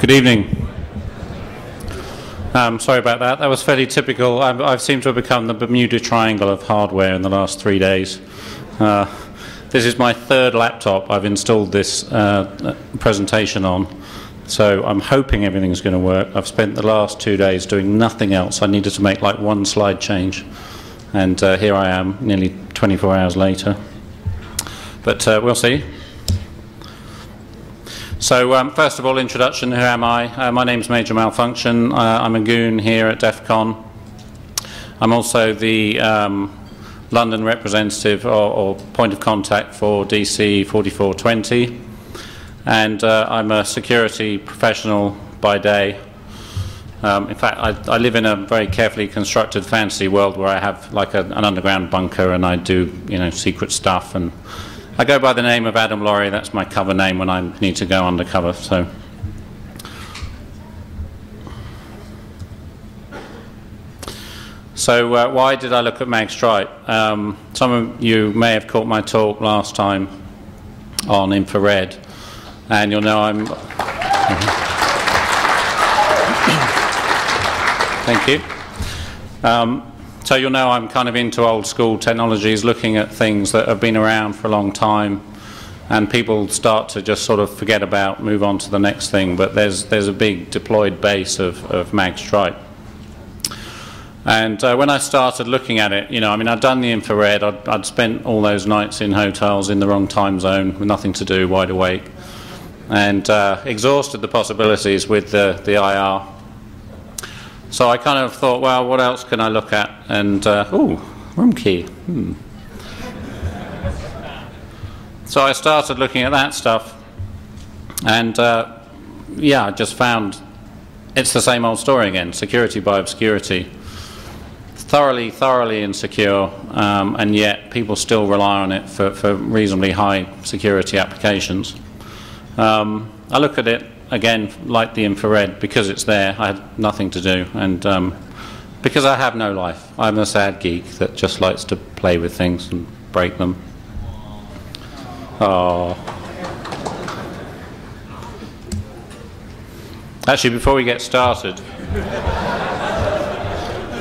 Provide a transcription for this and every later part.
Good evening. Sorry about that. That was fairly typical. I've seemed to have become the Bermuda Triangle of hardware in the last 3 days. This is my third laptop I've installed this presentation on, so I'm hoping everything's going to work. I've spent the last 2 days doing nothing else. I needed to make like one slide change, and here I am nearly 24 hours later. But we'll see. So first of all, introduction, who am I? My name's Major Malfunction. I'm a goon here at Defcon. I'm also the London representative or point of contact for DC 4420. And I'm a security professional by day. In fact, I live in a very carefully constructed fantasy world where I have like an underground bunker and I do, secret stuff. And I go by the name of Adam Laurie. That's my cover name when I need to go undercover. So why did I look at Magstripe? Some of you may have caught my talk last time on infrared, and you'll know I'm... Thank you. So you'll know I'm kind of into old school technologies, looking at things that have been around for a long time, and people start to just sort of forget about, move on to the next thing. But there's a big deployed base of Magstripe. And when I started looking at it, I'd done the infrared. I'd spent all those nights in hotels in the wrong time zone with nothing to do, wide awake, and exhausted the possibilities with the IR. So I kind of thought, well, what else can I look at? And, ooh, room key. So I started looking at that stuff. And, yeah, I just found it's the same old story again, security by obscurity. Thoroughly insecure, and yet people still rely on it for reasonably high security applications. I look at it, again, like the infrared, because it's there. I had nothing to do, and because I have no life. I'm a sad geek that just likes to play with things and break them. Oh. Actually, before we get started,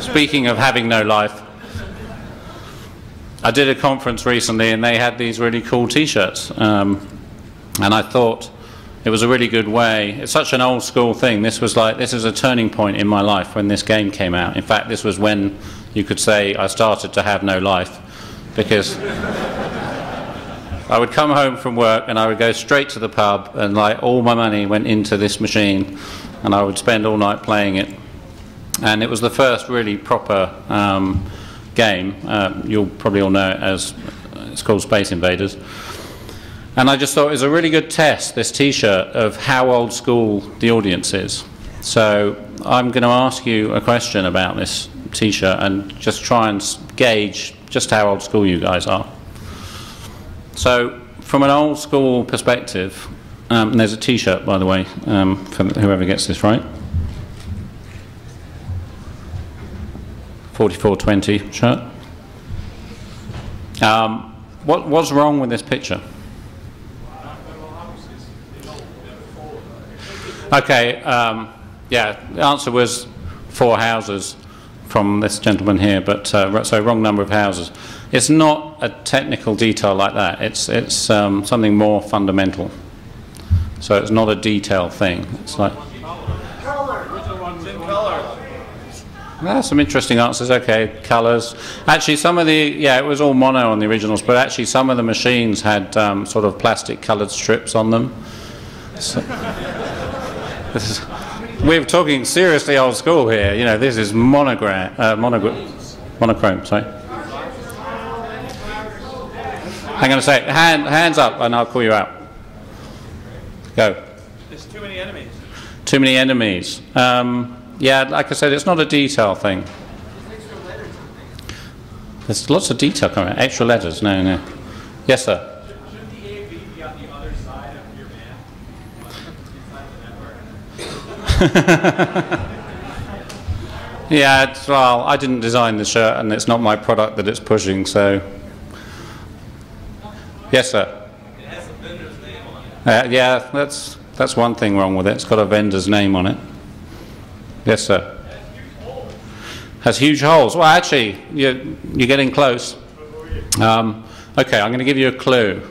speaking of having no life, I did a conference recently and they had these really cool t-shirts, and I thought it was a really good way. It's such an old school thing. This is a turning point in my life when this game came out. In fact, this was when you could say I started to have no life, because I would come home from work and I would go straight to the pub, and like all my money went into this machine, and I would spend all night playing it. And it was the first really proper game. You'll probably all know it as, it's called Space Invaders. And I just thought it was a really good test, this t-shirt, of how old school the audience is. So I'm going to ask you a question about this t-shirt and just try and gauge just how old school you guys are. So from an old school perspective, and there's a t-shirt, by the way, for whoever gets this right. 4420 shirt. What's wrong with this picture? Okay, yeah, the answer was 4 houses from this gentleman here, but so wrong number of houses. It's not a technical detail like that. It's something more fundamental. So it's not a detail thing. It's like some interesting answers. Okay, colours. Actually, some of it was all mono on the originals, but actually some of the machines had sort of plastic coloured strips on them. So, we're talking seriously old school here. This is monochrome. Sorry. Hang on a sec. Hands up, and I'll call you out. Go. There's too many enemies. Too many enemies. Yeah, like I said, it's not a detail thing. There's lots of detail coming out. Extra letters. No. Yes, sir. Shouldn't the AV be on the other side of your man? Yeah, well, I didn't design the shirt, and it's not my product that it's pushing, so... Yes, sir. It has a vendor's name on it. Yeah, That's one thing wrong with it. It's got a vendor's name on it. Yes, sir. Has huge holes. Well, actually, you're getting close. Okay, I'm going to give you a clue.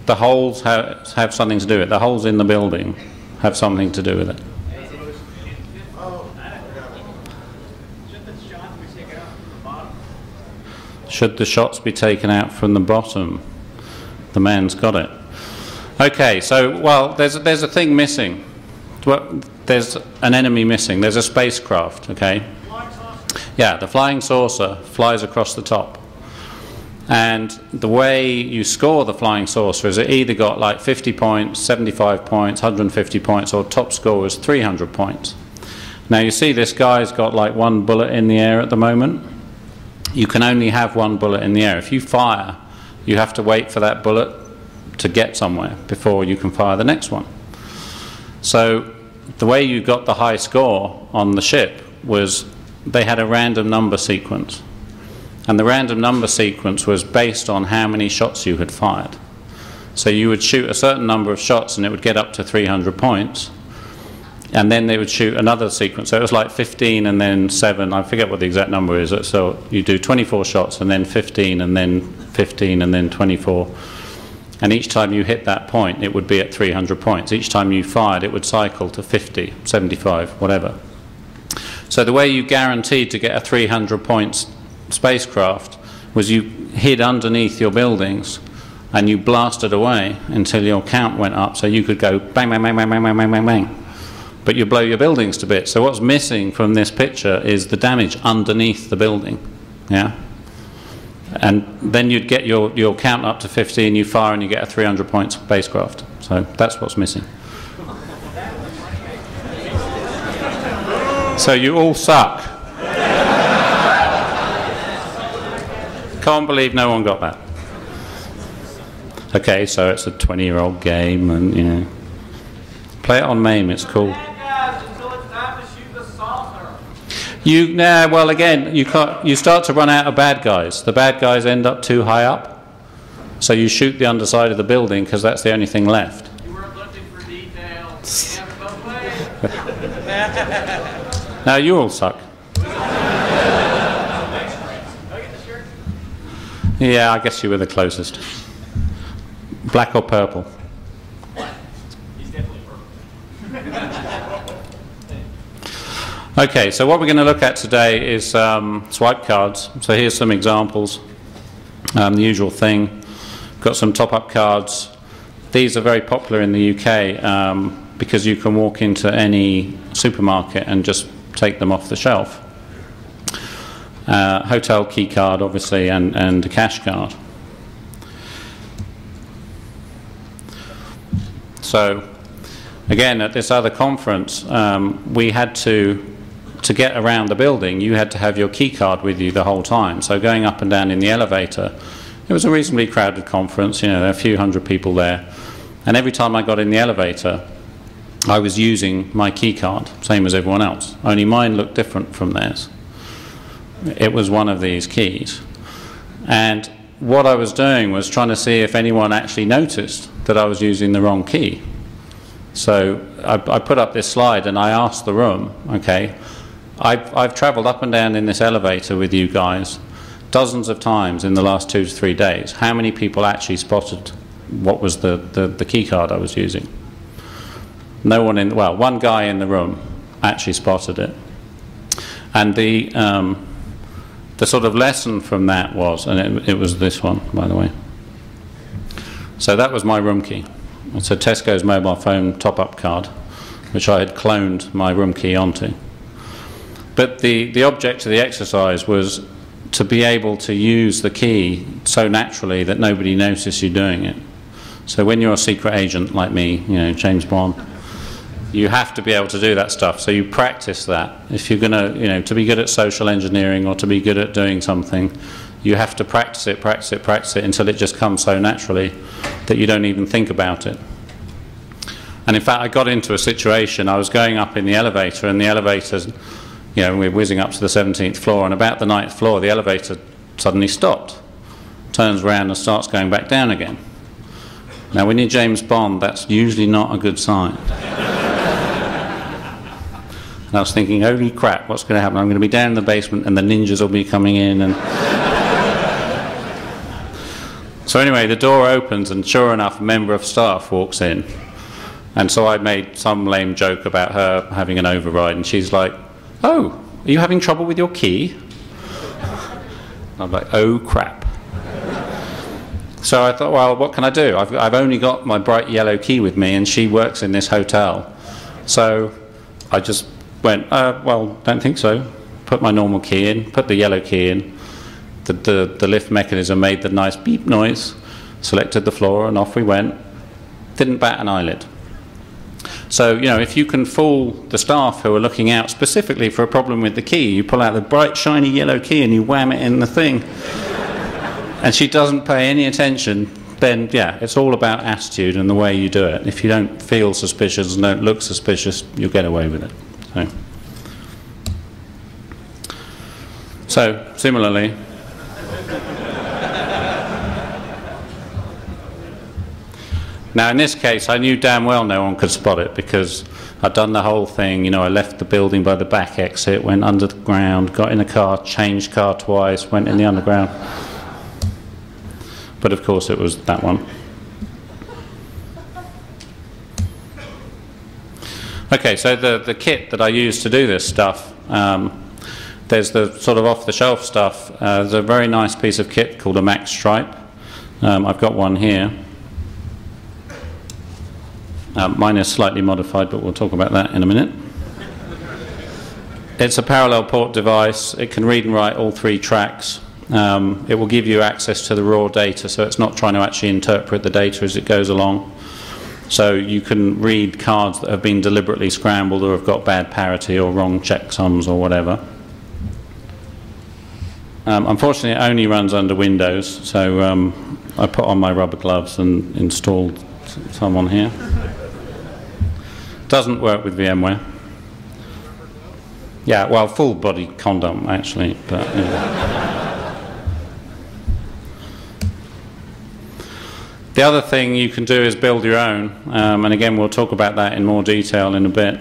The holes have something to do with it. The holes in the building have something to do with it. Should the shots be taken out from the bottom? The man's got it. Okay, so, well, there's a thing missing. Well, there's an enemy missing. There's a spacecraft, okay? Yeah, the flying saucer flies across the top. And the way you score the flying saucer is it either got like 50 points, 75 points, 150 points, or top score was 300 points. Now you see this guy's got like one bullet in the air at the moment. You can only have one bullet in the air. If you fire, you have to wait for that bullet to get somewhere before you can fire the next one. So the way you got the high score on the ship was they had a random number sequence. And the random number sequence was based on how many shots you had fired. So you would shoot a certain number of shots and it would get up to 300 points. And then they would shoot another sequence. So it was like 15 and then 7. I forget what the exact number is. So you do 24 shots and then 15 and then 15 and then 24. And each time you hit that point, it would be at 300 points. Each time you fired, it would cycle to 50, 75, whatever. So the way you guaranteed to get a 300 points spacecraft was you hid underneath your buildings and you blasted away until your count went up, so you could go bang, bang, bang, bang, bang, bang, bang, bang, bang. But you blow your buildings to bits. So what's missing from this picture is the damage underneath the building. Yeah? And then you'd get your count up to 50 and you fire and you get a 300 points spacecraft. So that's what's missing. So you all suck. Can't believe no one got that. Okay, so it's a 20-year-old game, and you know, play it on MAME. It's cool. Well, again, you can't. You start to run out of bad guys. The bad guys end up too high up, so you shoot the underside of the building because that's the only thing left. You weren't looking for details. Now you all suck. Yeah, I guess you were the closest. Black or purple? He's definitely purple. Okay, so what we're going to look at today is swipe cards. So here's some examples. The usual thing. Got some top-up cards. These are very popular in the UK because you can walk into any supermarket and just take them off the shelf. Hotel key card, obviously, and a cash card. So, again, at this other conference, we had to get around the building, you had to have your key card with you the whole time. So going up and down in the elevator, it was a reasonably crowded conference, you know, there were a few hundred people there. And every time I got in the elevator, I was using my key card, same as everyone else. Only mine looked different from theirs. It was one of these keys. And what I was doing was trying to see if anyone actually noticed that I was using the wrong key. So I put up this slide and I asked the room, okay, I've traveled up and down in this elevator with you guys dozens of times in the last 2 to 3 days. How many people actually spotted what was the key card I was using? No one in, well, one guy in the room actually spotted it. And the sort of lesson from that was, and it was this one, by the way. So that was my room key. It's a Tesco's mobile phone top-up card, which I had cloned my room key onto. But the object of the exercise was to be able to use the key so naturally that nobody noticed you doing it. So when you're a secret agent like me, you know, James Bond, you have to be able to do that stuff. So you practice that. If you're going to, you know, to be good at social engineering or to be good at doing something, you have to practice it, practice it, practice it until it just comes so naturally that you don't even think about it. And in fact, I got into a situation, I was going up in the elevator and the elevator, you know, we're whizzing up to the 17th floor, and about the 9th floor, the elevator suddenly stopped, turns around and starts going back down again. Now, when you're James Bond, that's usually not a good sign. And I was thinking, holy crap, what's going to happen? I'm going to be down in the basement and the ninjas will be coming in. And so anyway, the door opens and sure enough, a member of staff walks in. And so I made some lame joke about her having an override. And she's like, oh, are you having trouble with your key? And I'm like, oh, crap. So I thought, well, what can I do? I've only got my bright yellow key with me, and she works in this hotel. So I just went, well, don't think so. Put my normal key in, put the yellow key in. The lift mechanism made the nice beep noise, selected the floor, and off we went. Didn't bat an eyelid. So, you know, if you can fool the staff who are looking out specifically for a problem with the key, you pull out the bright, shiny yellow key and you wham it in the thing, and she doesn't pay any attention, then, yeah, it's all about attitude and the way you do it. If you don't feel suspicious and don't look suspicious, you'll get away with it. So similarly, now in this case I knew damn well no one could spot it because I'd done the whole thing. You know, I left the building by the back exit, went under the ground, got in a car, changed car twice, went in the underground. But of course it was that one. Okay, so the kit that I use to do this stuff, there's the sort of off-the-shelf stuff. There's a very nice piece of kit called a Magstripe. I've got one here. Mine is slightly modified, but we'll talk about that in a minute. It's a parallel port device. It can read and write all 3 tracks. It will give you access to the raw data, so it's not trying to actually interpret the data as it goes along. So you can read cards that have been deliberately scrambled or have got bad parity or wrong checksums or whatever. Unfortunately, it only runs under Windows, so I put on my rubber gloves and installed some on here. Doesn't work with VMware. Yeah, well, full body condom actually, but you know. The other thing you can do is build your own, and again we'll talk about that in more detail in a bit.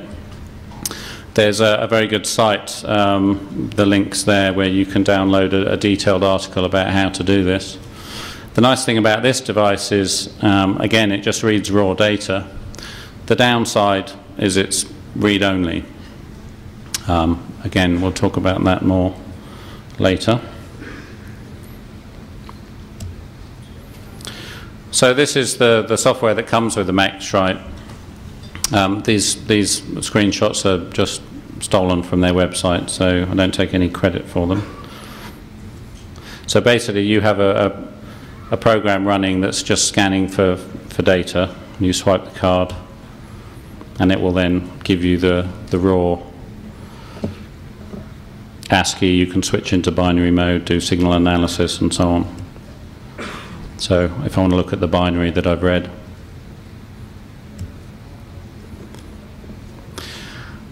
There's a very good site, the link's there, where you can download a detailed article about how to do this. The nice thing about this device is, again, it just reads raw data. The downside is it's read-only. Again, we'll talk about that more later. So this is the software that comes with the Magstripe. These screenshots are just stolen from their website, so I don't take any credit for them. So basically you have a program running that's just scanning for data. You swipe the card and it will then give you the raw ASCII. You can switch into binary mode, do signal analysis and so on. So if I want to look at the binary that I've read,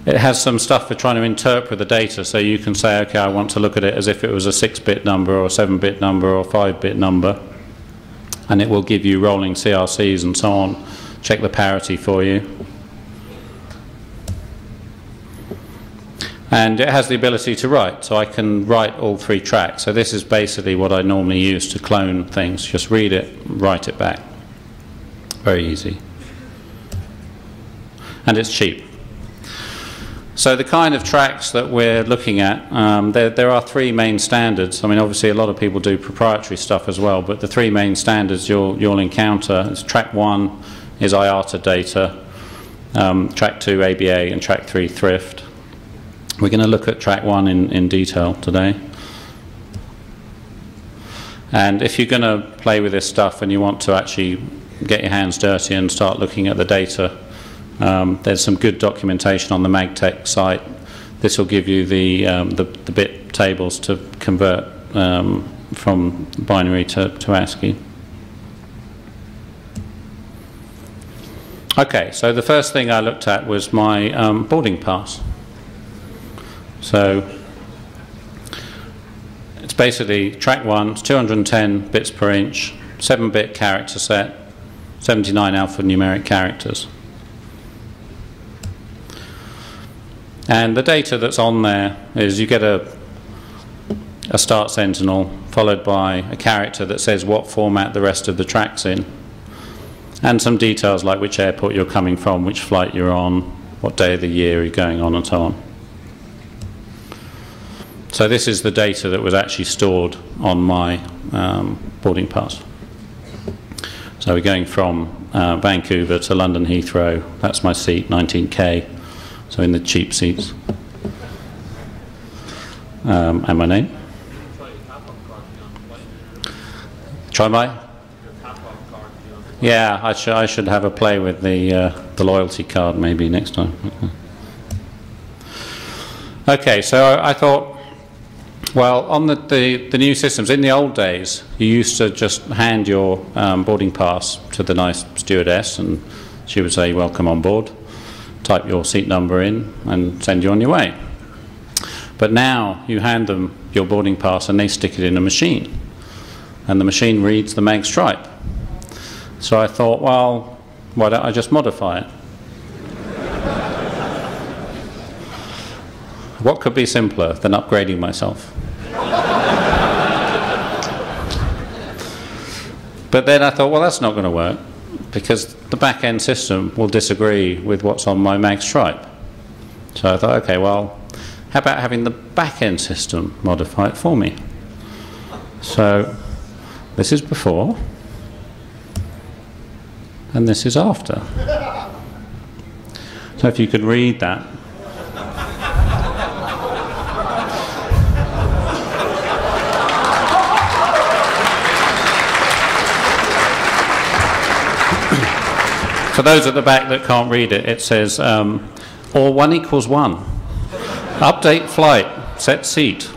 it has some stuff for trying to interpret the data, so you can say, okay, I want to look at it as if it was a 6-bit number or a 7-bit number or a 5-bit number, and it will give you rolling CRCs and so on, check the parity for you. And it has the ability to write, so I can write all 3 tracks. So this is basically what I normally use to clone things. Just read it, write it back. Very easy. And it's cheap. So the kind of tracks that we're looking at, there are 3 main standards. I mean, obviously a lot of people do proprietary stuff as well, but the 3 main standards you'll encounter is track 1 is IATA data, track 2 ABA, and track 3 thrift. We're going to look at track 1 in detail today. And if you're going to play with this stuff and you want to actually get your hands dirty and start looking at the data, there's some good documentation on the Magtech site. This will give you the bit tables to convert from binary to ASCII. Okay, so the first thing I looked at was my boarding pass. So it's basically track 1, it's 210 bits per inch, 7-bit character set, 79 alphanumeric characters. And the data that's on there is you get a start sentinel followed by a character that says what format the rest of the track's in, and some details like which airport you're coming from, which flight you're on, what day of the year you're going on, and so on. So this is the data that was actually stored on my boarding pass. So we're going from Vancouver to London Heathrow. That's my seat, 19K, so in the cheap seats. And my name. Try my? Yeah, I should have a play with the loyalty card maybe next time. Okay, so I thought, well, on the new systems, in the old days, you used to just hand your boarding pass to the nice stewardess, and she would say, welcome on board, type your seat number in, and send you on your way. But now you hand them your boarding pass and they stick it in a machine, and the machine reads the Magstripe. So I thought, well, why don't I just modify it? What could be simpler than upgrading myself? But then I thought, well, that's not going to work, because the back-end system will disagree with what's on my Magstripe. So I thought, okay, well, how about having the back-end system modify it for me? So this is before, and this is after. So if you could read that. For those at the back that can't read it, it says, or 1 equals 1. Update flight, set seat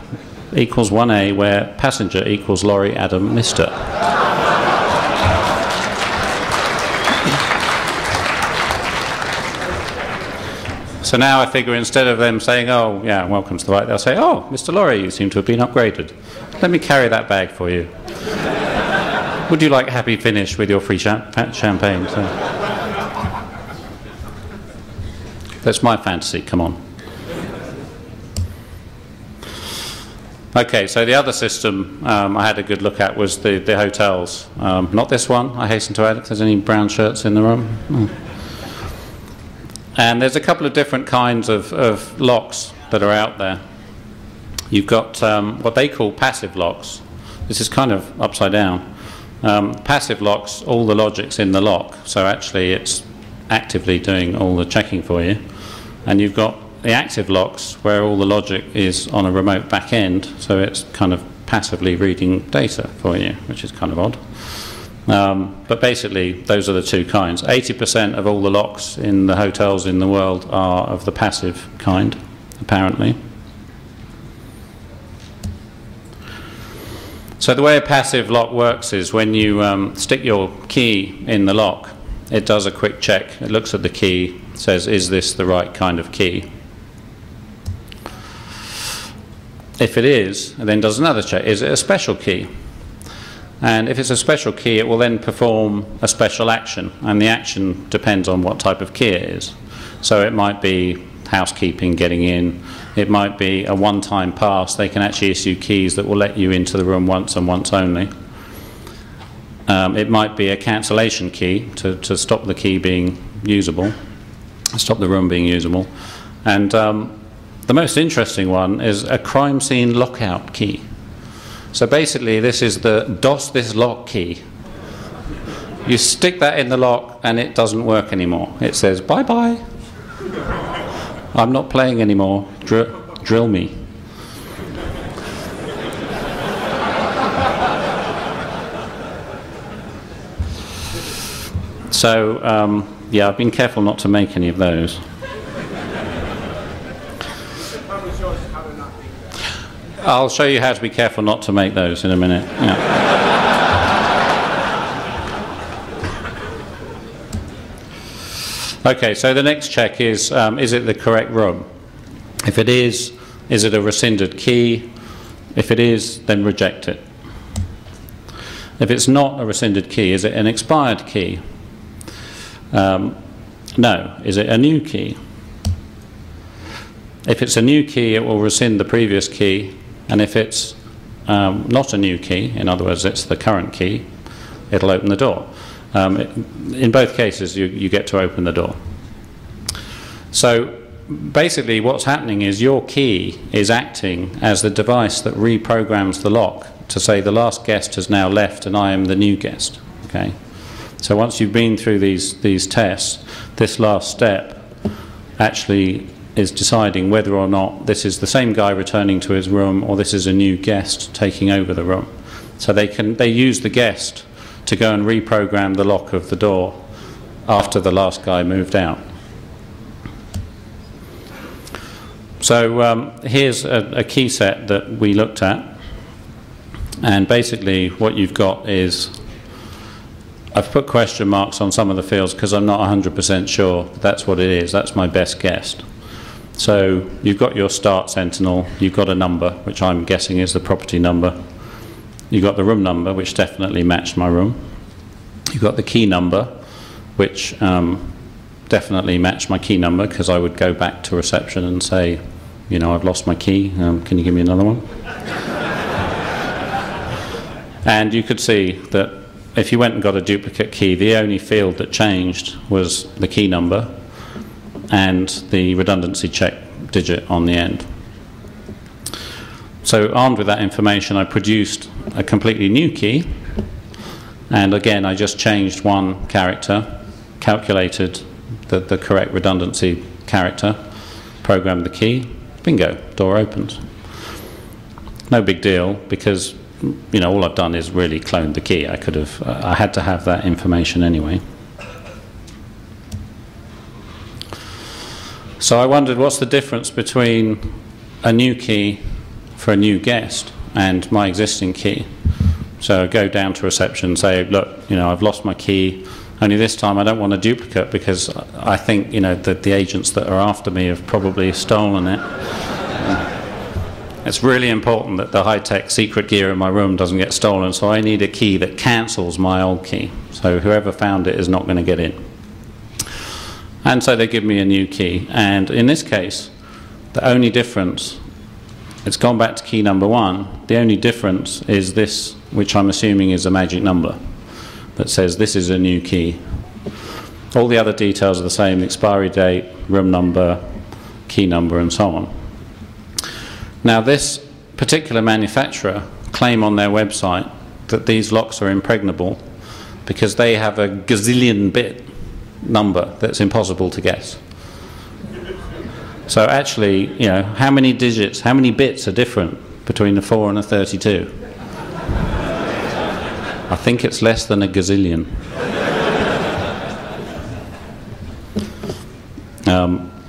equals 1A, where passenger equals Laurie, Adam, Mr. So now I figure instead of them saying, oh, yeah, welcome to the flight, they'll say, oh, Mr. Laurie, you seem to have been upgraded. Let me carry that bag for you. Would you like a happy finish with your free champagne? So, that's my fantasy, come on. Okay, so the other system I had a good look at was the hotels. Not this one, I hasten to add, if there's any brown shirts in the room. And there's a couple of different kinds of locks that are out there. You've got what they call passive locks. This is kind of upside down. Passive locks, all the logic's in the lock, so actually it's actively doing all the checking for you. And you've got the active locks where all the logic is on a remote back end, so it's kind of passively reading data for you, which is kind of odd. But basically those are the two kinds. 80% of all the locks in the hotels in the world are of the passive kind, apparently. So the way a passive lock works is when you stick your key in the lock, it does a quick check. It looks at the key, says, is this the right kind of key? If it is, it then does another check. Is it a special key? And if it's a special key, it will then perform a special action, and the action depends on what type of key it is. So it might be housekeeping getting in, it might be a one-time pass. They can actually issue keys that will let you into the room once and once only. It might be a cancellation key to stop the key being usable, stop the room being usable. And the most interesting one is a crime scene lockout key. So basically this is the DOS this lock key. You stick that in the lock and it doesn't work anymore. It says, bye-bye. I'm not playing anymore. Drill me. So, yeah, I've been careful not to make any of those. I'll show you how to be careful not to make those in a minute. Yeah. Okay, so the next check is it the correct room? If it is it a rescinded key? If it is, then reject it. If it's not a rescinded key, is it an expired key? No. Is it a new key? If it's a new key, it will rescind the previous key, and if it's not a new key, in other words, it's the current key, it'll open the door. In both cases, you get to open the door. So basically what's happening is your key is acting as the device that reprograms the lock to say the last guest has now left and I am the new guest. Okay? So once you've been through these tests, this last step actually is deciding whether or not this is the same guy returning to his room or this is a new guest taking over the room. So they use the guest to go and reprogram the lock of the door after the last guy moved out. So here's a key set that we looked at, and basically what you've got is, I've put question marks on some of the fields because I'm not 100% sure that's what it is. That's my best guess. So you've got your start sentinel, you've got a number, which I'm guessing is the property number. You've got the room number, which definitely matched my room. You've got the key number, which definitely matched my key number, because I would go back to reception and say, you know, I've lost my key, can you give me another one? And you could see that if you went and got a duplicate key, the only field that changed was the key number and the redundancy check digit on the end. So armed with that information, I produced a completely new key, and again I just changed one character, calculated the correct redundancy character, programmed the key, bingo, door opens. No big deal, because you know, all I've done is really cloned the key. I had to have that information anyway. So I wondered, what's the difference between a new key for a new guest and my existing key? So I go down to reception and say, look, you know, I've lost my key, only this time I don't want a duplicate because I think, you know, that the agents that are after me have probably stolen it. It's really important that the high-tech secret gear in my room doesn't get stolen, so I need a key that cancels my old key. So whoever found it is not going to get in. And so they give me a new key. And in this case, the only difference, it's gone back to key number 1. The only difference is this, which I'm assuming is a magic number that says this is a new key. All the other details are the same: expiry date, room number, key number, and so on. Now, this particular manufacturer claim on their website that these locks are impregnable because they have a gazillion bit number that's impossible to guess. So actually, you know, how many digits, how many bits are different between a 4 and a 32? I think it's less than a gazillion.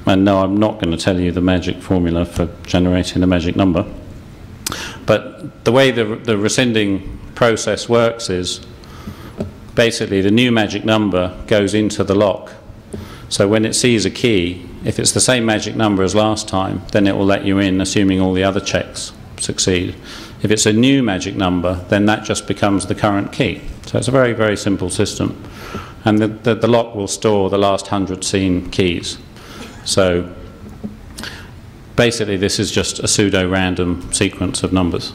And no, I'm not going to tell you the magic formula for generating the magic number. But the way the rescinding process works is basically the new magic number goes into the lock. So when it sees a key, if it's the same magic number as last time, then it will let you in, assuming all the other checks succeed. If it's a new magic number, then that just becomes the current key. So it's a very, very simple system. And the lock will store the last 100 seen keys. So basically this is just a pseudo-random sequence of numbers,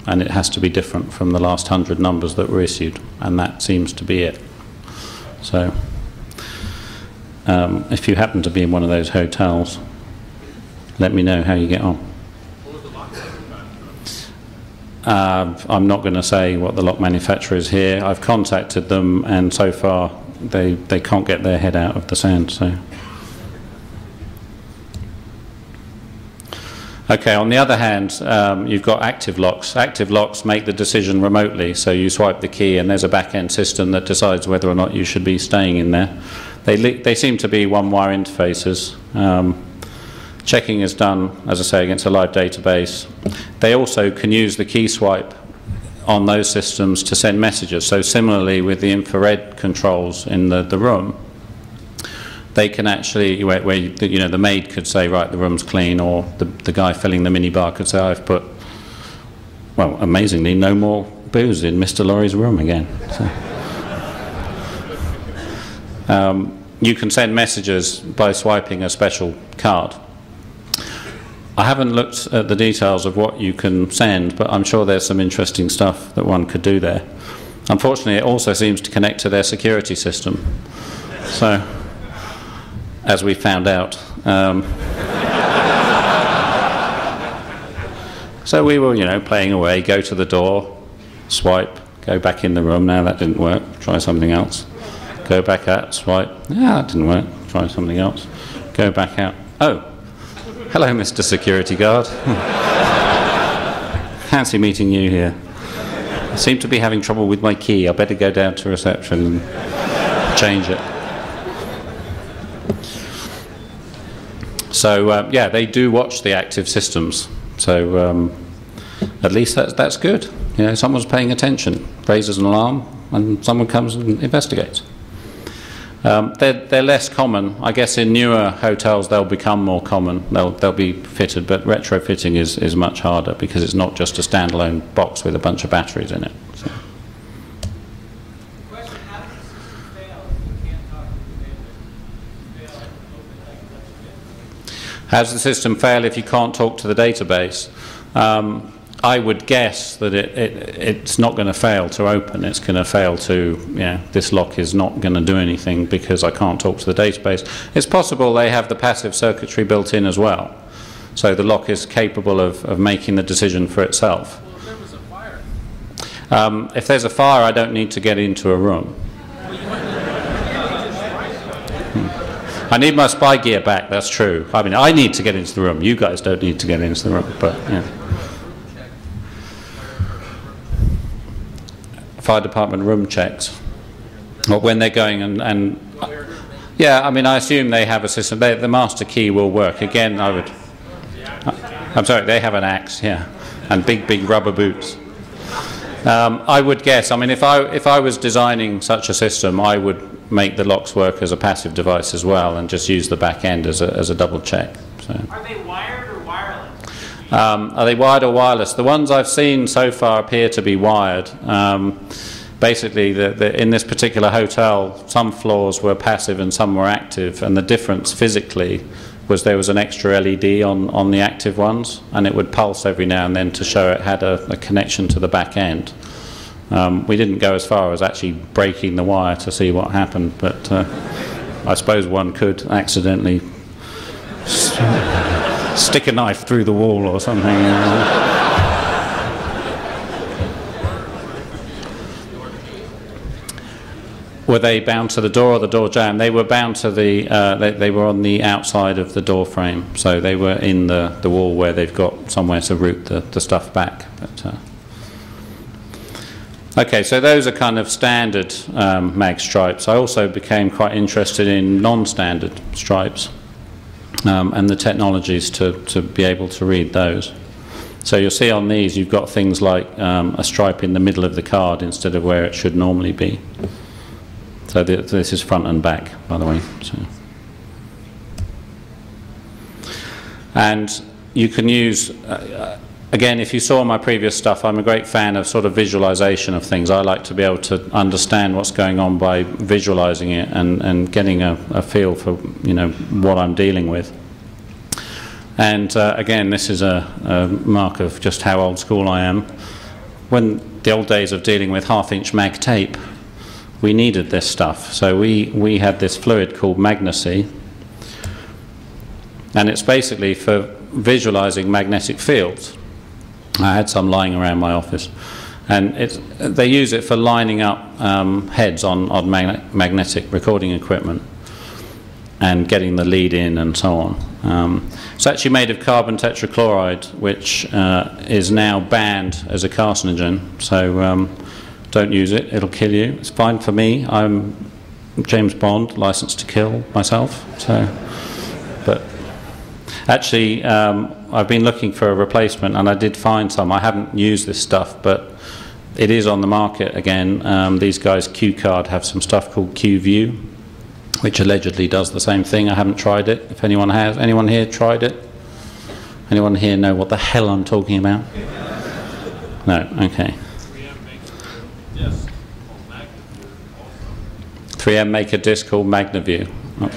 and it has to be different from the last 100 numbers that were issued, and that seems to be it. So if you happen to be in one of those hotels, let me know how you get on. I'm not going to say what the lock manufacturer is here. I've contacted them, and so far they can't get their head out of the sand. So. Okay, on the other hand, you've got active locks. Active locks make the decision remotely, so you swipe the key and there's a back-end system that decides whether or not you should be staying in there. They seem to be one-wire interfaces. Checking is done, as I say, against a live database. They also can use the key swipe on those systems to send messages. So similarly with the infrared controls in the room, they can actually, where you know, the maid could say, right, the room's clean, or the guy filling the minibar could say, I've put, well, amazingly, no more booze in Mr. Laurie's room again. So, you can send messages by swiping a special card. I haven't looked at the details of what you can send, but I'm sure there's some interesting stuff that one could do there. Unfortunately, it also seems to connect to their security system. So, as we found out. So we were, you know, playing away, go to the door, swipe, go back in the room. Now that didn't work, try something else. Go back out, swipe. Yeah, that didn't work, try something else. Go back out. Oh, hello, Mr. Security Guard. Fancy meeting you here. I seem to be having trouble with my key. I better go down to reception and change it. So, yeah, they do watch the active systems. So at least that's good. You know, someone's paying attention, raises an alarm, and someone comes and investigates. They're less common. I guess in newer hotels they'll become more common. They'll be fitted, but retrofitting is much harder because it's not just a standalone box with a bunch of batteries in it. So. Question, how does the system fail if you can't talk to the database? How does the system fail if you can't talk to the database? I would guess that it's not going to fail to open. It's going to fail to, this lock is not going to do anything because I can't talk to the database. It's possible they have the passive circuitry built in as well. So the lock is capable of making the decision for itself. Well, if there was a fire. If there's a fire, I don't need to get into a room. I need my spy gear back, that's true. I mean, I need to get into the room. You guys don't need to get into the room, but, yeah. Fire department room checks. Or when they're going and yeah, I mean, I assume they have a system. The master key will work. Again, I'm sorry, they have an axe, yeah, and big rubber boots. I would guess, I mean, if I was designing such a system, I would make the locks work as a passive device as well and just use the back end as a double check. So. Are they wired or wireless? Are they wired or wireless? The ones I've seen so far appear to be wired. Basically, in this particular hotel, some floors were passive and some were active, and the difference physically was there was an extra LED on the active ones, and it would pulse every now and then to show it had a connection to the back end. We didn't go as far as actually breaking the wire to see what happened, but I suppose one could accidentally stick a knife through the wall or something. Were they bound to the door or the door jamb? They were bound to the, they were on the outside of the door frame, so they were in the wall where they've got somewhere to route the stuff back. But, okay, so those are kind of standard mag stripes. I also became quite interested in non-standard stripes and the technologies to be able to read those. So you'll see on these you've got things like a stripe in the middle of the card instead of where it should normally be. So this is front and back, by the way. So. And you can use, again, if you saw my previous stuff, I'm a great fan of sort of visualization of things. I like to be able to understand what's going on by visualizing it and getting a feel for, what I'm dealing with. And again, this is a mark of just how old school I am. When the old days of dealing with half-inch mag tape, we needed this stuff. So we had this fluid called Magnacy, and it's basically for visualizing magnetic fields. I had some lying around my office, and they use it for lining up heads on magnetic recording equipment and getting the lead in and so on. It's actually made of carbon tetrachloride, which is now banned as a carcinogen, so don't use it, it'll kill you. It's fine for me. I'm James Bond, licensed to kill myself. So, but actually, I've been looking for a replacement, and I did find some. I haven't used this stuff, but it is on the market again. These guys, keycard, have some stuff called QView, which allegedly does the same thing. I haven't tried it. If anyone has, anyone here tried it? Anyone here know what the hell I'm talking about? No. Okay. 3M make a disc called MagnaView. Oh.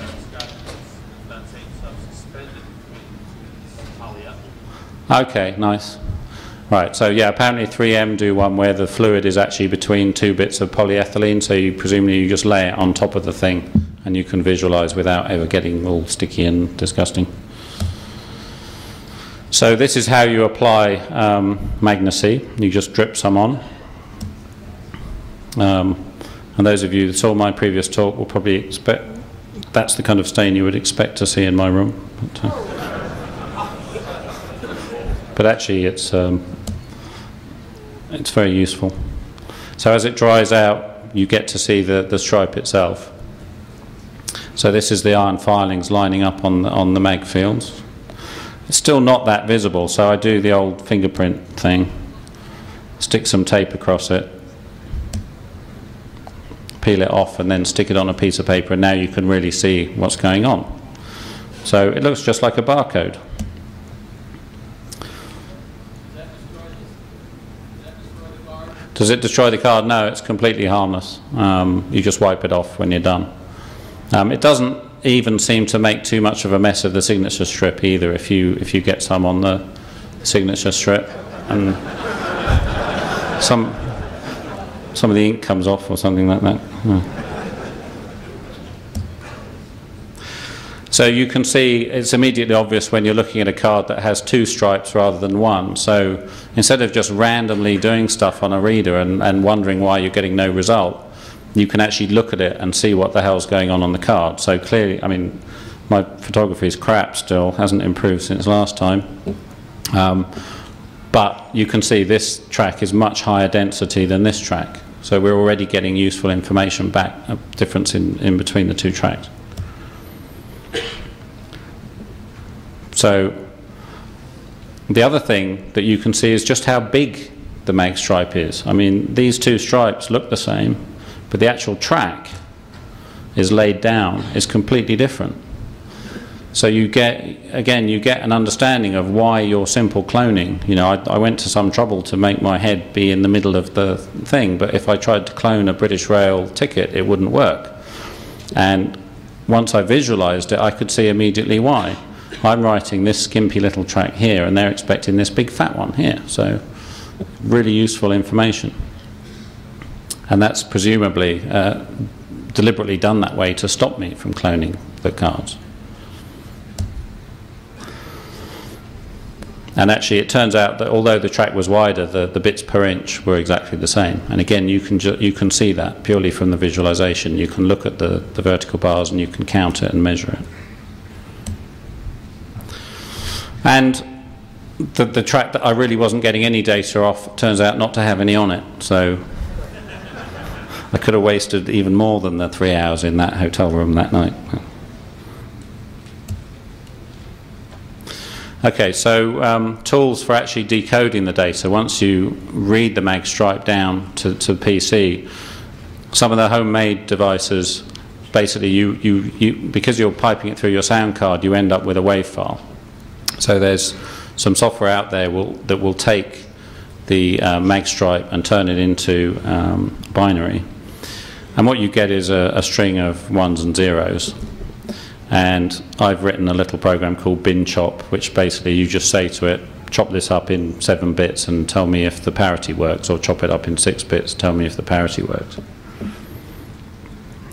That same stuff suspended between polyethylene. Okay, nice. Right, so yeah, apparently 3M do one where the fluid is actually between two bits of polyethylene, so you presumably you just lay it on top of the thing and you can visualize without ever getting all sticky and disgusting. So this is how you apply Magna-C. You just drip some on. And those of you that saw my previous talk will probably expect that's the kind of stain you would expect to see in my room. But actually it's very useful. So as it dries out, you get to see the stripe itself. So this is the iron filings lining up on the mag fields. It's still not that visible, so I do the old fingerprint thing, stick some tape across it, peel it off, and then stick it on a piece of paper, and now you can really see what's going on. So it looks just like a barcode. Does it destroy the card? No, it's completely harmless. You just wipe it off when you're done. It doesn't even seem to make too much of a mess of the signature strip either if you get some on the signature strip, and some of the ink comes off or something like that. So you can see it's immediately obvious when you're looking at a card that has two stripes rather than one. So instead of just randomly doing stuff on a reader and wondering why you're getting no result, you can actually look at it and see what the hell's going on the card. So clearly, I mean, my photography is crap still, hasn't improved since last time. But you can see this track is much higher density than this track. So we're already getting useful information back, a difference in between the two tracks. So the other thing that you can see is just how big the mag stripe is. I mean, these two stripes look the same, but the actual track is laid down, is completely different. So you get, again, you get an understanding of why your simple cloning, you know, I went to some trouble to make my head be in the middle of the thing, but if I tried to clone a British Rail ticket, it wouldn't work. And once I visualized it, I could see immediately why. I'm writing this skimpy little track here, and they're expecting this big fat one here. So really useful information. And that's presumably deliberately done that way to stop me from cloning the cards. And actually it turns out that although the track was wider, the bits per inch were exactly the same. And again, you can see that purely from the visualization. You can look at the vertical bars and you can count it and measure it. And the track that I really wasn't getting any data off turns out not to have any on it. So I could have wasted even more than the 3 hours in that hotel room that night. Okay, so tools for actually decoding the data. Once you read the mag stripe down to PC, some of the homemade devices, basically because you're piping it through your sound card, you end up with a WAV file. So there's some software out there that will take the mag stripe and turn it into binary. And what you get is a string of ones and zeros. And I've written a little program called bin chop, which basically you just say to it, chop this up in 7 bits and tell me if the parity works, or chop it up in 6 bits, tell me if the parity works.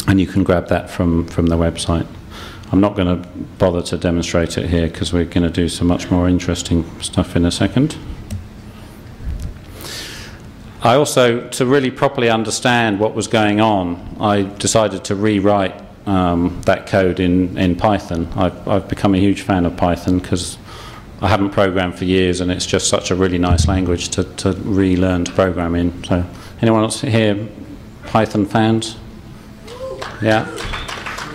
And you can grab that from the website. I'm not going to bother to demonstrate it here because we're going to do some much more interesting stuff in a second. I also, to really properly understand what was going on, I decided to rewrite that code in Python. I've become a huge fan of Python because I haven't programmed for years, and it's just such a really nice language to relearn to program in. So, anyone else here Python fans? Yeah?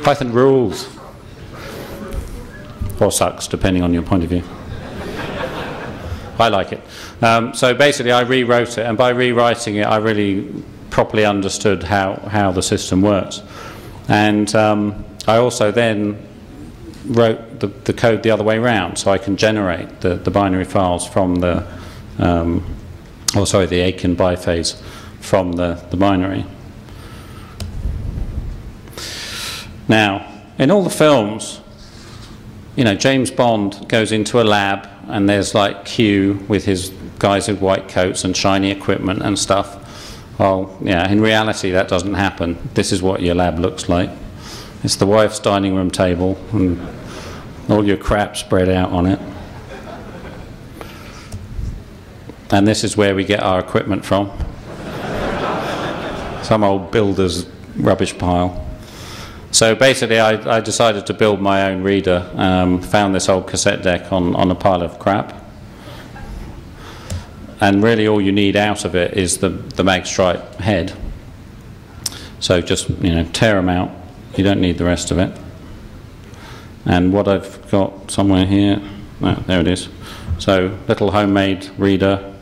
Python rules. Or sucks, depending on your point of view. I like it. So basically I rewrote it, and by rewriting it I really properly understood how the system works. And I also then wrote the code the other way around, so I can generate the binary files from the Aiken Biphase from the binary. Now, in all the films, you know, James Bond goes into a lab and there's like Q with his guys with white coats and shiny equipment and stuff. Well, yeah, in reality that doesn't happen. This is what your lab looks like. It's the wife's dining room table and all your crap spread out on it. And this is where we get our equipment from. Some old builder's rubbish pile. So basically I decided to build my own reader, found this old cassette deck on a pile of crap. And really all you need out of it is the Magstripe head. So just, you know, tear them out. You don't need the rest of it. And what I've got somewhere here, oh, there it is. So little homemade reader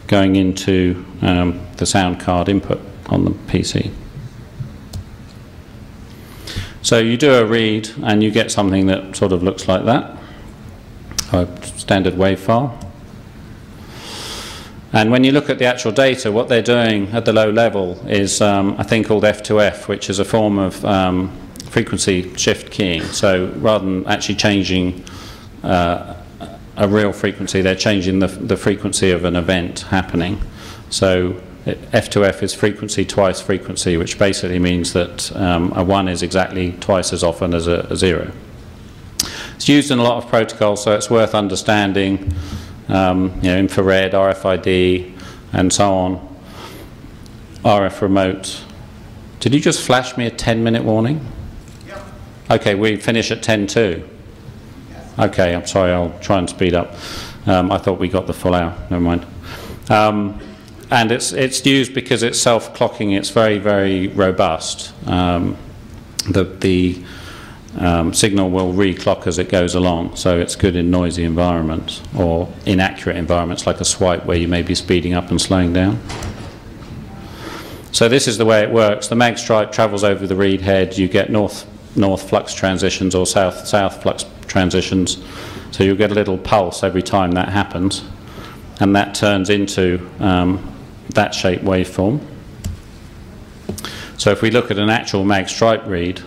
going into the sound card input on the PC. So you do a read and you get something that sort of looks like that, a standard WAV file. And when you look at the actual data, what they're doing at the low level is a thing called F2F, which is a form of frequency shift keying. So rather than actually changing a real frequency, they're changing the frequency of an event happening. So F2F is frequency twice frequency, which basically means that a 1 is exactly twice as often as a 0. It's used in a lot of protocols, so it's worth understanding, you know, infrared, RFID, and so on. RF remote. Did you just flash me a 10-minute warning? Yep. Okay, we finish at 10:02. Yes. Okay, I'm sorry, I'll try and speed up. I thought we got the full hour, never mind. And it's used because it's self-clocking. It's very, very robust. The signal will re-clock as it goes along, so it's good in noisy environments or inaccurate environments like a swipe where you may be speeding up and slowing down. So this is the way it works. The Magstripe travels over the read head. You get north flux transitions or south flux transitions. So you'll get a little pulse every time that happens, and that turns into that shape waveform. So if we look at an actual Magstripe read,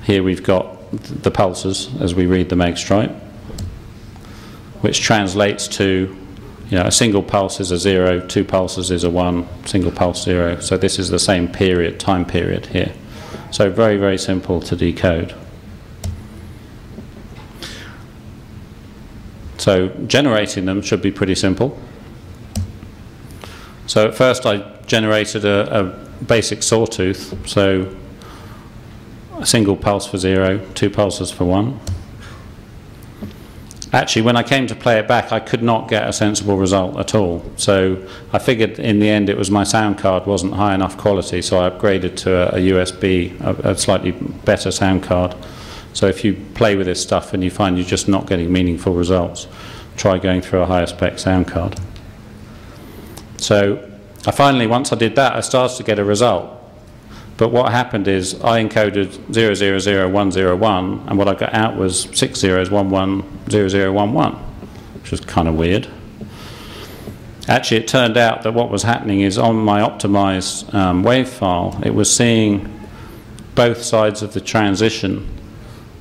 here we've got the pulses as we read the Magstripe, which translates to, you know, a single pulse is a 0, 2 pulses is a 1, single pulse 0. So this is the same period, time period here. So very, very simple to decode. So generating them should be pretty simple. So at first I generated a basic sawtooth, so a single pulse for 0, 2 pulses for 1. Actually, when I came to play it back, I could not get a sensible result at all. So I figured in the end it was my sound card wasn't high enough quality, so I upgraded to a USB, a slightly better sound card. So if you play with this stuff and you find you're just not getting meaningful results, try going through a higher spec sound card. So I finally, once I did that, I started to get a result. But what happened is I encoded 000101, and what I got out was 6 zeros, 110011, which was kind of weird. Actually, it turned out that what was happening is on my optimized wave file, it was seeing both sides of the transition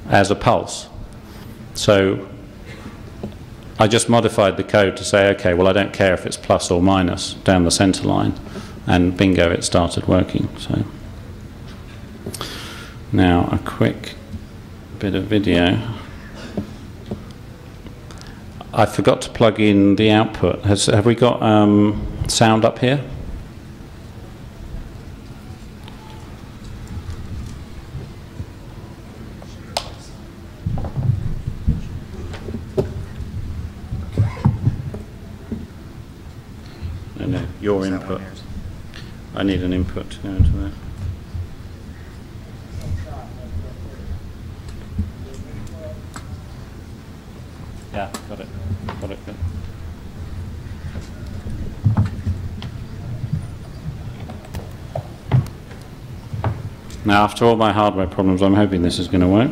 as a pulse. So I just modified the code to say, okay, well, I don't care if it's plus or minus down the center line, and bingo, it started working. So now a quick bit of video. I forgot to plug in the output. Have we got sound up here? No, your input. I need an input to go into that. Yeah, got it. Got it. Good. Now, after all my hardware problems, I'm hoping this is going to work.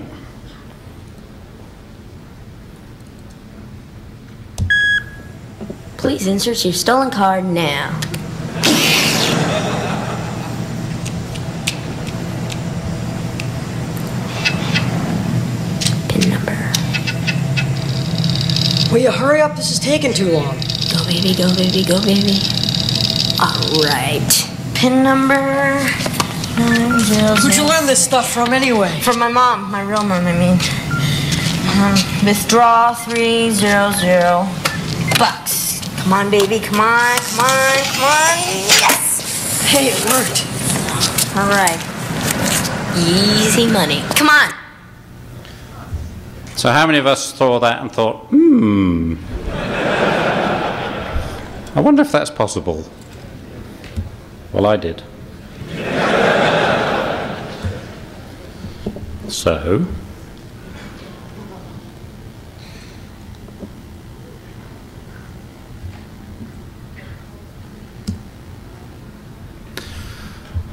Please insert your stolen card now. Will you hurry up? This is taking too long. Go, baby, go, baby, go, baby. All right. Pin number 900. Who'd you learn this stuff from anyway? From my mom, my real mom, I mean. Withdraw 300 bucks. Come on, baby, come on, come on, come on. Yes! Hey, it worked. All right. Easy money. Come on. So how many of us saw that and thought, I wonder if that's possible? Well, I did. So,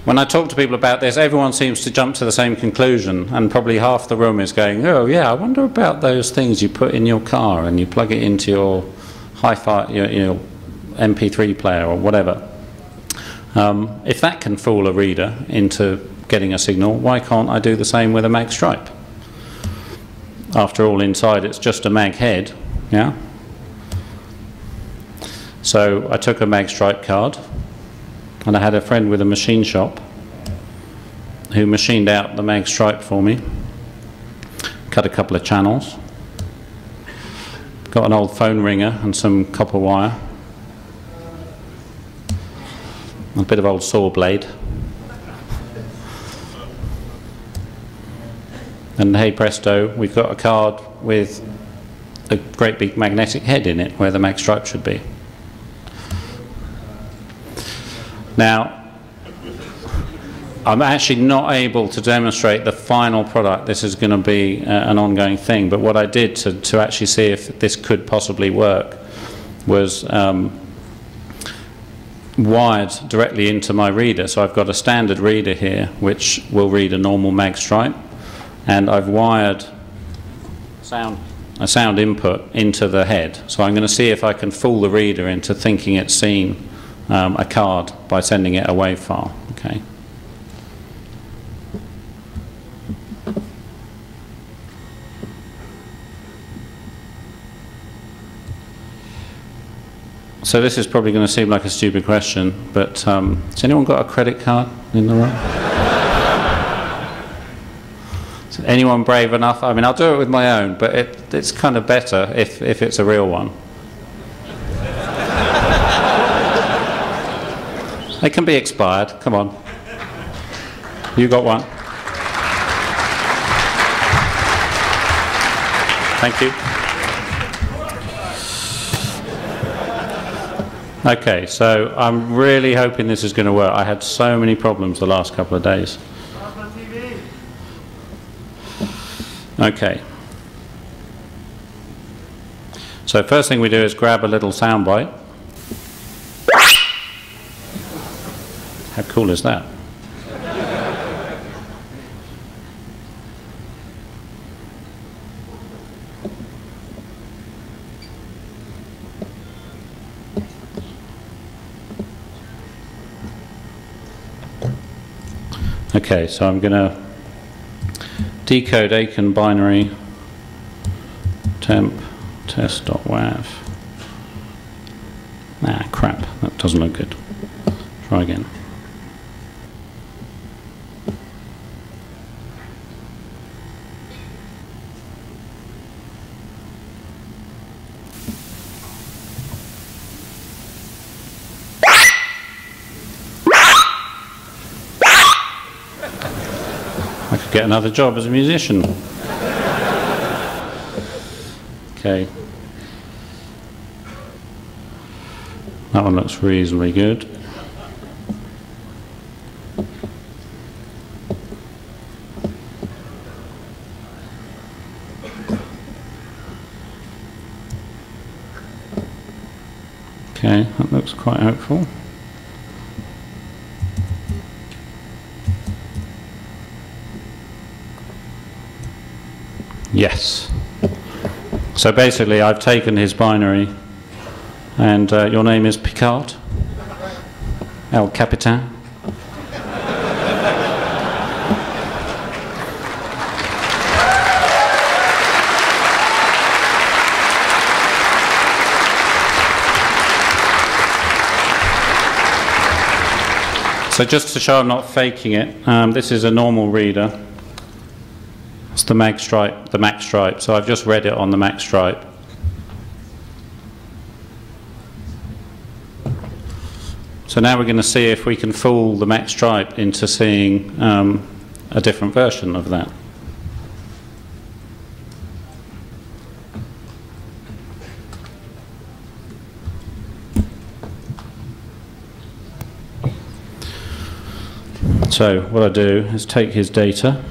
when I talk to people about this, everyone seems to jump to the same conclusion, and probably half the room is going, oh yeah, I wonder about those things you put in your car and you plug it into your hi-fi, your MP3 player or whatever. If that can fool a reader into getting a signal, why can't I do the same with a Magstripe? After all, inside it's just a mag head, yeah? So I took a Magstripe card, and I had a friend with a machine shop who machined out the Magstripe for me, cut a couple of channels, got an old phone ringer and some copper wire, a bit of old saw blade, and hey presto, we've got a card with a great big magnetic head in it where the Magstripe should be. Now, I'm actually not able to demonstrate the final product. This is going to be an ongoing thing, but what I did to actually see if this could possibly work was wired directly into my reader. So I've got a standard reader here which will read a normal Magstripe, and I've wired a sound input into the head. So I'm going to see if I can fool the reader into thinking it's seen a card by sending it a wave file. Okay. So this is probably going to seem like a stupid question, but has anyone got a credit card in the room? Is anyone brave enough? I mean, I'll do it with my own, but it's kind of better if it's a real one. They can be expired. Come on. You got one. Thank you. Okay, so I'm really hoping this is going to work. I had so many problems the last couple of days. Okay. So first thing we do is grab a little soundbite. How cool is that? Okay, so I'm going to decode Aiken binary temp test.wav. Ah, crap, that doesn't look good. Try again. Get another job as a musician. Okay. That one looks reasonably good. Okay, that looks quite hopeful. Yes. So basically I've taken his binary, and your name is Picard? El Capitan? So just to show I'm not faking it, this is a normal reader. It's the Magstripe, so I've just read it on the Magstripe. So now we're going to see if we can fool the Magstripe into seeing a different version of that. So what I do is take his data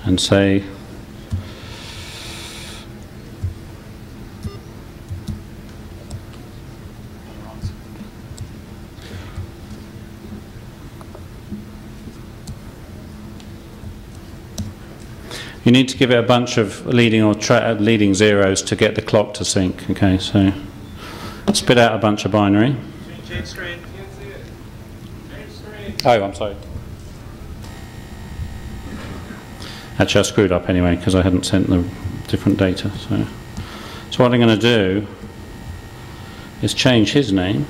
and say you need to give it a bunch of leading or leading zeros to get the clock to sync. Okay, so spit out a bunch of binary. Change screen. Can't see it. Change screen. Oh, I'm sorry. Actually, I screwed up anyway because I hadn't sent the different data. So what I'm going to do is change his name.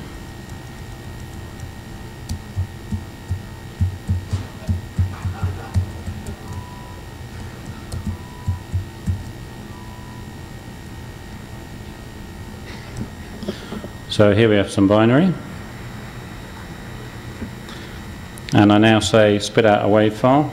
So here we have some binary. And I now say spit out a wave file.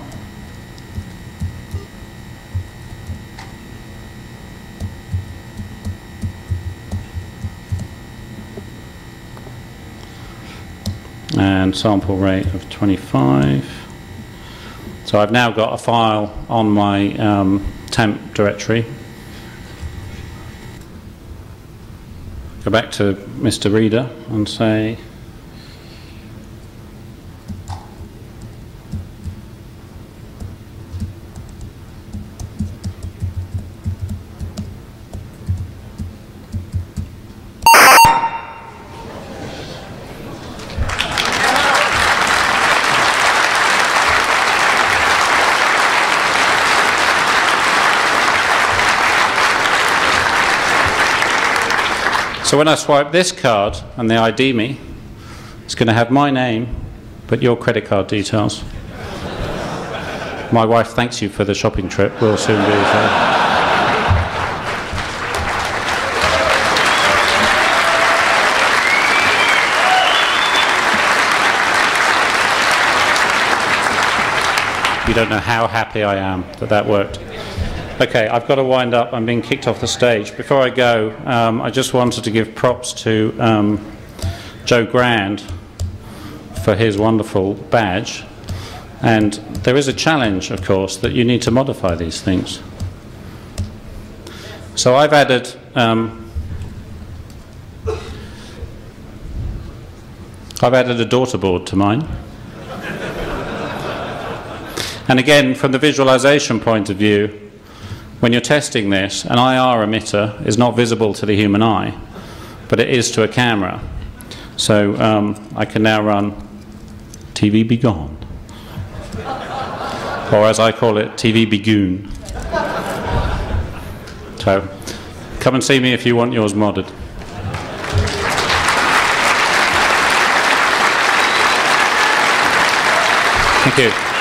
And sample rate of 25. So I've now got a file on my temp directory. Go back to Mr. Reader and say so when I swipe this card and they ID me, it's going to have my name, but your credit card details. My wife thanks you for the shopping trip. We'll soon be there. You don't know how happy I am that that worked. Okay, I've got to wind up. I'm being kicked off the stage. Before I go, I just wanted to give props to Joe Grand for his wonderful badge. And there is a challenge, of course, that you need to modify these things. So I've added a daughter board to mine. And again, from the visualization point of view, when you're testing this, an IR emitter is not visible to the human eye, but it is to a camera. So I can now run TV Be Gone, or as I call it, TV Be Goon. So come and see me if you want yours modded. Thank you.